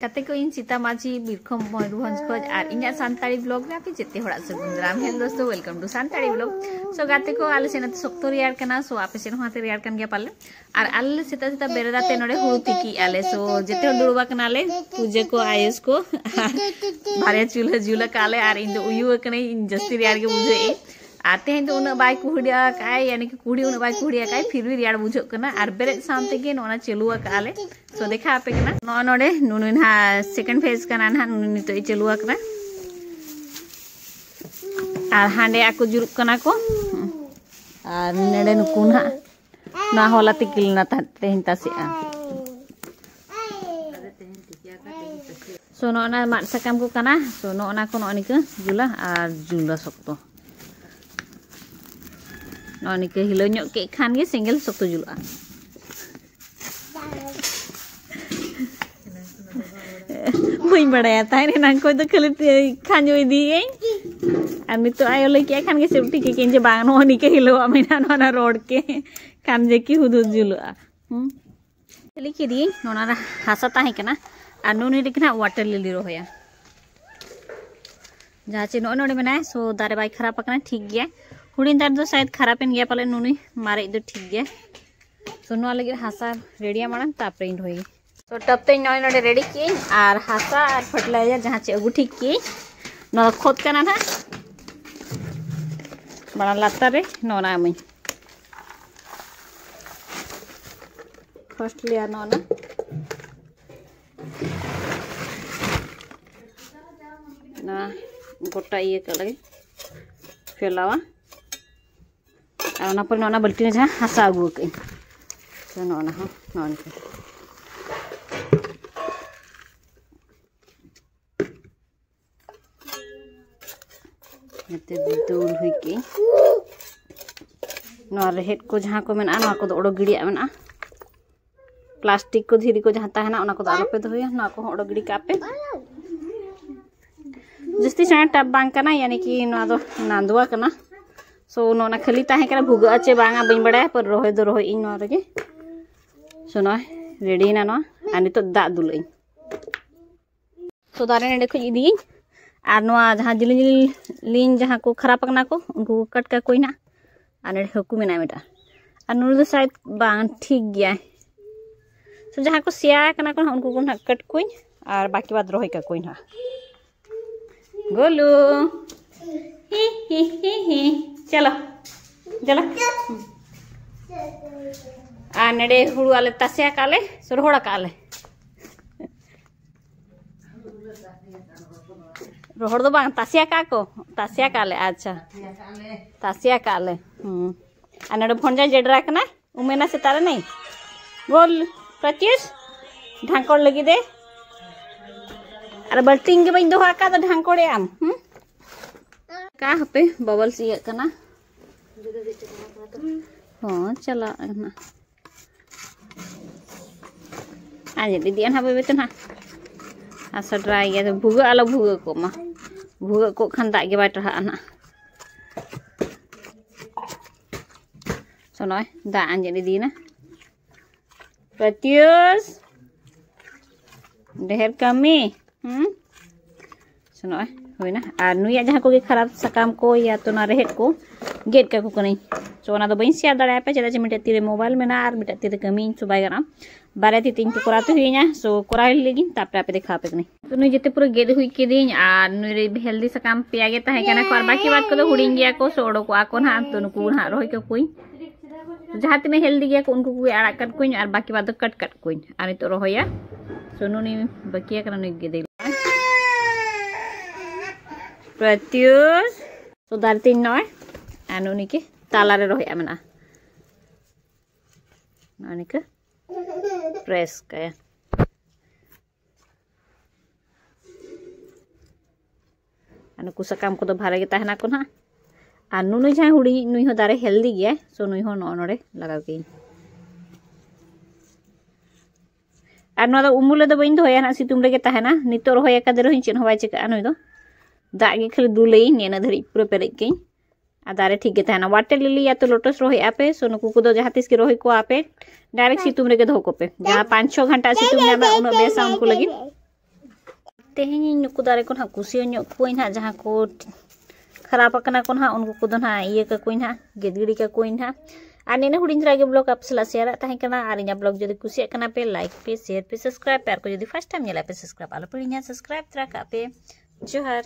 कते को इन सीता माझी बिरखम मयूरभंज खोज और इना सानताड़ी ब्लॉग में आपे जेते होड़ा सगुंद्राम हेल दोस्तों वेलकम टू सानताड़ी ब्लॉग सो गाते को आले सेना सख्तो रियार कना सो आपे सेन हाते रियार कन गया पाले और आले सीता सीता बेरदाते नोडे हुड़ु तिकी आले सो जेते दुड़ुबा कनाले पूजे को आयुष को बारे चूल्हा जुला काले और इन उयु कने इन जस्ती रियार के बुझे आते हैं तो उन्हें बाइक कुहड़िया काय यानी कि कुहड़ी उन्हें बाइक कुहड़िया काय फिर भी रियाड़ बुझो करना और बेरे सामते के नोना चलुआ काले सो देखा आपे करना नौ नोडे नुनु ना सेकंड फेज का ना नुनु तो चलुआ करना और हांडे आको जुरुक करना को और नेडे नुकुन हा ना होला तिकिल ना ताते हिंता से सो नोना माट सकम को करना सो नोना को नोनी के जुला और जुला सकतो नोनी के हिलो ᱧᱚᱜ के खान गे सिंगल सख्तो जुलुआ बई बड़ाया ताई ना को तो खाली खांजो इदी और नितो आयो लई के खान गे सेफ्टी के जे बांग नोनी के हिलो अमिना नोना रोड के खान जे की हुदु जुलुआ चली के दी नोना हासा ताहे कना और नुनी दिखना वाटर लिली रोया जहाँ चे नोडे मेना सो दारे बाई खराब पकना ठीक गया हुडिन दार दो शायद खराबेन गया पाले नुनी मारे दो ठीक गया सो नुआ लगे हासा रेडिया मारन तापरे इन होई सो टपते नोय नोडे रेडी की और हासा और फर्टिलाइजर जहाँ चे अगु ठीक की नो खोद कना ना बड़ा लाता रे नोना मई फर्स्ट लिया नोना ना गोटा ये कर लगे फैलावा और पर नोना बल्टी में जहाँ हासा अगू कई तो नोना हो नोन के नते दूर हुई के नोआ रेहेट को जहाँ को मेना नोआ को ओडो गिड़िया मेना प्लास्टिक को धीरी को जहाँ ताहेना ओना को आलोपे दो हुई नोआ को ओडो गिड़ी कापे जस्ती चाहे टब बांग कना यानी कि नोआ दो नांदुआ कना सो नोना खाली ताहे कना भुगा चे बांगा बइन बड़ा पर रोहे दो रोहे इन नोआ रगे सो नोआ रेडी ना नोआ आनी तो दा दुलई सो दारे नेडे खज इदी और नोआ जहाँ जिली जिली लिन जहाँ को खराब कना को उनको कट का कोई ना और नेडे हकू मेना बेटा और नुनु दो शायद बांग ठीक गया सो जहाँ को सिया कना को उनको को ना कट कोई और बाकी बात रोहे का कोई ना गोलू ही चलो चलो आ नडे हुड़ू आले तस्या काले सोरहोड़ा काले रोहड़ दो बांग तस्या का को तस्या काले अच्छा तस्या काले आ नडे फोन जेडरा कना उमेना से तारे नहीं बोल प्रत्युष ढांकोड़ लगी दे अरे बल्टिंग के बइन दोहा का तो ढांकोड़े आम का हपे बबल सिया कना हां चला ना आज दीदी अन हबे बेतन हा आसा ड्राई गया तो भुगा आलो भुगा को मा भुगा को खान दा के बाट रहा ना सोनोय दा आंजे दीदी ना प्रत्युष ढेर कमी सुनो हुई ना और नुया जहाँ को खराब सकाम को या तो ना रेहेट को गेट का को नहीं सो ना तो बइन शेयर दाड़ा पे चला मिटे तीरे मोबाइल में ना और मिटे तीरे कमी सुबाई गना बारे ती तीन को कराते हुई ना सो करा लेगी तापरे आपे देखा पे नहीं तो नुई जते पूरा गेट हुई के दिन और नुई रे हेल्दी सकाम पे आगे ता है कना और बाकी बात को तो हुडिंग गया को सोड़ो को आको ना तो नुकु ना रोय को कोई जहाँ तीन हेल्दी गया को उनको कोई आड़ा कट कोई और बाकी बात तो कट कट कोई और तो रोया सोनू नी बकिया करना नुई गे दे प्रत्युष सुधार तीन नय आनुनी के ताला रे रोया मना नानी के प्रेस कया आनु कुसा काम को तो भारे के ताहना को ना आ नुनु जहाँ हुडी नुई हो दारे हेल्दी गया सो नुई हो नोडे लगा के और ना उमुले दो बइन दोया ना सितुम रे के ताहना नितो रोया का दे रोहि चेन होवाय चेका नुई दो दागे खाली दुलई नेना धरी पूरा पेरे के आ दारे ठीक गे ताहना वाटर लिली या तो लोटस रोहि आपे सो नुकु को दो जहाँ तिस के रोहि को आपे डायरेक्ट सितुम रे के धो को पे जहाँ 5-6 घंटा सितुम जामे उन बेसा उनको लगी तेहें नुकु दारे को ना कुसियो ᱧᱚᱜ ᱠᱚᱣᱟᱹᱧ ᱦᱟᱸᱜ ᱡᱟᱦᱟᱸ ᱠᱚ खराब akana ko na unku ko na iye ka kuin ha gedgidi ka kuin ha আর নেনে হুডিং রাগে ব্লগ आप सला शेयर ताहे कना আর इना ब्लॉग जदि कुसिया कना पे लाइक पे शेयर पे सब्सक्राइब पे और को जदि फर्स्ट टाइम नेला पे सब्सक्राइब आलो पे इना सब्सक्राइब तरा का पे जोहार।